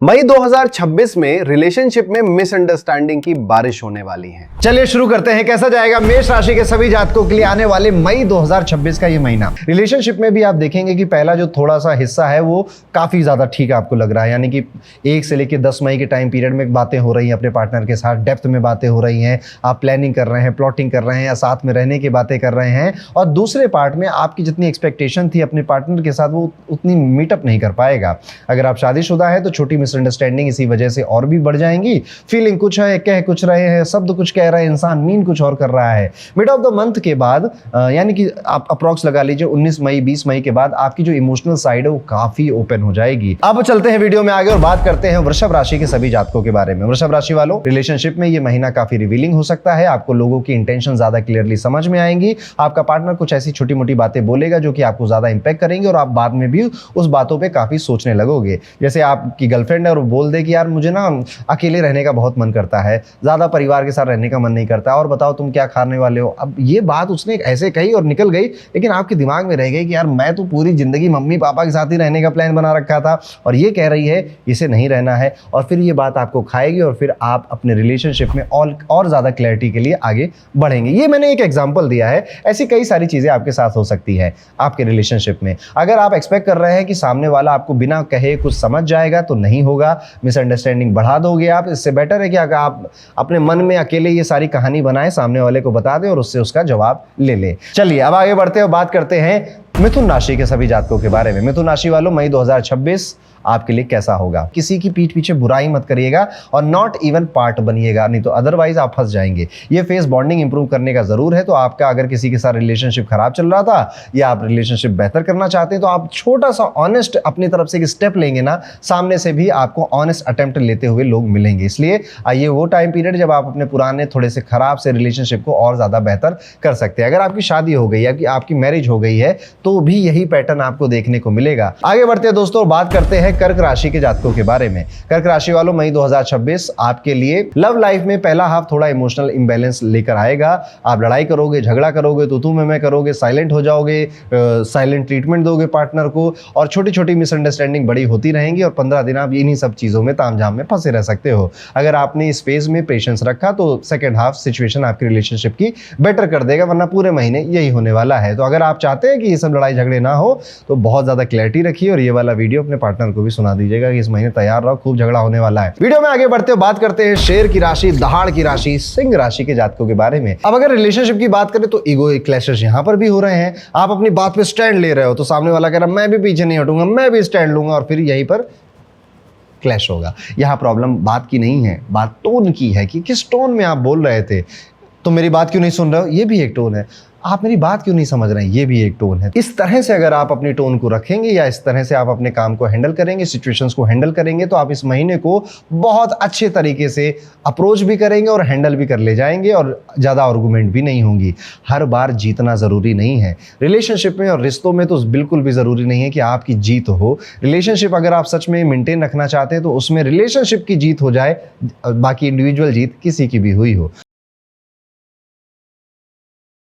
मई 2026 में रिलेशनशिप में मिसअंडरस्टैंडिंग की बारिश होने वाली है। चलिए शुरू करते हैं। कैसा जाएगा मेष राशि के सभी जातकों के लिए आने वाले मई 2026 का ये महीना। रिलेशनशिप में भी आप देखेंगे कि पहला जो थोड़ा सा हिस्सा है वो काफी ज्यादा ठीक आपको लग रहा है, यानी कि 1 से लेकर 10 मई के टाइम पीरियड में बातें हो रही हैं अपने पार्टनर के साथ, डेप्थ में बातें हो रही हैं, आप प्लानिंग कर रहे हैं, प्लॉटिंग कर रहे हैं या साथ में रहने की बातें कर रहे हैं। और दूसरे पार्ट में आपकी जितनी एक्सपेक्टेशन थी अपने पार्टनर के साथ वो उतनी मीटअप नहीं कर पाएगा। अगर आप शादीशुदा है तो छोटी मिसअंडरस्टैंडिंग इसी वजह से और भी बढ़ जाएंगी। फीलिंग कुछ है, कह कुछ रहे हैं, शब्द कुछ कह रहे हैं, इंसान मीन कुछ और कर रहा है। मिड ऑफ द मंथ के बाद यानी कि आप अप्रॉक्स लगा लीजिए 19 मई 20 मई के बाद आपकी जो इमोशनल साइड है वो काफी ओपन हो जाएगी। अब चलते हैं वीडियो में आगे और बात करते हैं वृषभ राशि के सभी जातकों के बारे में। वृषभ राशि वालों, रिलेशनशिप में ये महीना काफी रिवीलिंग हो सकता है। आपको लोगों की इंटेंशन ज्यादा क्लियरली समझ में आएंगी। आपका पार्टनर कुछ ऐसी छोटी मोटी बातें बोलेगा जो कि आपको ज्यादा इंपैक्ट करेंगे और आप बाद में भी उस बातों पे काफी सोचने लगोगे। जैसे आपकी गर्लफ्रेंड है और वो बोल दे कि यार मुझे ना अकेले रहने का बहुत मन करता है, ज्यादा परिवार के साथ रहने का मन नहीं करता, और बताओ तुम क्या खाने वाले हो। अब ये बात उसने ऐसे कही और निकल गई, लेकिन आपके दिमाग में रह गई कि यार मैं तो पूरी जिंदगी मम्मी पापा के साथ ही रहने का प्लान बना रखा था और ये कह रही है इसे नहीं रहना है, और फिर ये बात आपको खाएगी और फिर आप अपने रिलेशनशिप में और ज्यादा क्लैरिटी के लिए आगे बढ़ेंगे। ये मैंने एक एग्जांपल दिया है, ऐसी कई सारी चीजें आपके साथ हो सकती है आपके रिलेशनशिप में। अगर आप एक्सपेक्ट कर रहे हैं कि सामने वाला आपको बिना कहे कुछ समझ जाएगा तो नहीं होगा, मिसअंडरस्टैंडिंग बढ़ा दोगे आप। इससे बेटर है कि अगर आप अपने मन में अकेले ये सारी कहानी बनाएं, सामने वाले को बता दें और उससे उसका जवाब ले लें। चलिए अब आगे बढ़ते हैं, बात करते हैं मिथुन राशि के सभी जातकों के बारे में। मिथुन राशि वालों, मई 2026 आपके लिए कैसा होगा। किसी की पीठ पीछे बुराई मत करिएगा और नॉट इवन पार्ट बनिएगा, नहीं तो अदरवाइज आप फंस जाएंगे। ये फेस बॉन्डिंग इंप्रूव करने का जरूर है। तो आपका अगर किसी के साथ रिलेशनशिप खराब चल रहा था या आप रिलेशनशिप बेहतर करना चाहते हैं तो आप छोटा सा ऑनेस्ट अपनी तरफ से एक स्टेप लेंगे ना, सामने से भी आपको ऑनेस्ट अटेम्प्ट लेते हुए लोग मिलेंगे। इसलिए ये वो टाइम पीरियड जब आप अपने पुराने थोड़े से खराब से रिलेशनशिप को और ज्यादा बेहतर कर सकते हैं। अगर आपकी शादी हो गई है या आपकी मैरिज हो गई है तो भी यही पैटर्न आपको देखने को मिलेगा। आगे बढ़ते हैं दोस्तों, बात करते हैं कर्क राशि के जातकों के बारे में। कर्क राशि वालों, मई 2026 आपके लिए लव लाइफ में पहला हाफ थोड़ा इमोशनल इंबैलेंस लेकर आएगा। आप लड़ाई करोगे, झगड़ा करोगे, तू मैं करोगे, साइलेंट हो जाओगे, साइलेंट ट्रीटमेंट दोगे पार्टनर को, और छोटी छोटी मिसअंडरस्टैंडिंग बड़ी होती रहेंगी और 15 दिन आप इन्हीं सब चीजों में तामझाम में फंसे रह सकते हो। अगर आपने इस फेज में पेशेंस रखा तो सेकेंड हाफ सिचुएशन आपकी रिलेशनशिप की बेटर कर देगा, वरना पूरे महीने यही होने वाला है। तो अगर आप चाहते हैं कि ये सब लड़ाई झगड़े ना हो तो बहुत ज्यादा क्लैरिटी रखिए और ये वाला वीडियो अपने पार्टनर को भी सुना दीजिएगा कि इस महीने तैयार रहो, खूब झगड़ा होने वाला है। वीडियो में आगे बढ़ते हुए बात करते हैं शेर की राशि, दहाड़ की राशि, सिंह राशि के जातकों के बारे में। अब अगर रिलेशनशिप की बात करें तो ईगो क्लैशेस यहां पर भी हो रहे हैं। आप अपनी बात पे स्टैंड ले रहे हो तो सामने वाला कह रहा मैं भी पीछे नहीं हटूंगा, मैं भी स्टैंड लूंगा, और फिर यहीं पर क्लैश होगा। यहां प्रॉब्लम बात की नहीं है, बात टोन की है कि किस टोन में आप बोल रहे थे। तो मेरी बात क्यों नहीं सुन रहे हो, ये भी एक टोन है। आप मेरी बात क्यों नहीं समझ रहे हैं, ये भी एक टोन है। इस तरह से अगर आप अपनी टोन को रखेंगे या इस तरह से आप अपने काम को हैंडल करेंगे, सिचुएशंस को हैंडल करेंगे, तो आप इस महीने को बहुत अच्छे तरीके से अप्रोच भी करेंगे और हैंडल भी कर ले जाएंगे और ज़्यादा आर्गुमेंट भी नहीं होंगी। हर बार जीतना ज़रूरी नहीं है। रिलेशनशिप में और रिश्तों में तो बिल्कुल भी ज़रूरी नहीं है कि आपकी जीत हो। रिलेशनशिप अगर आप सच में मेंटेन रखना चाहते हैं तो उसमें रिलेशनशिप की जीत हो जाए, बाकी इंडिविजुअल जीत किसी की भी हुई हो।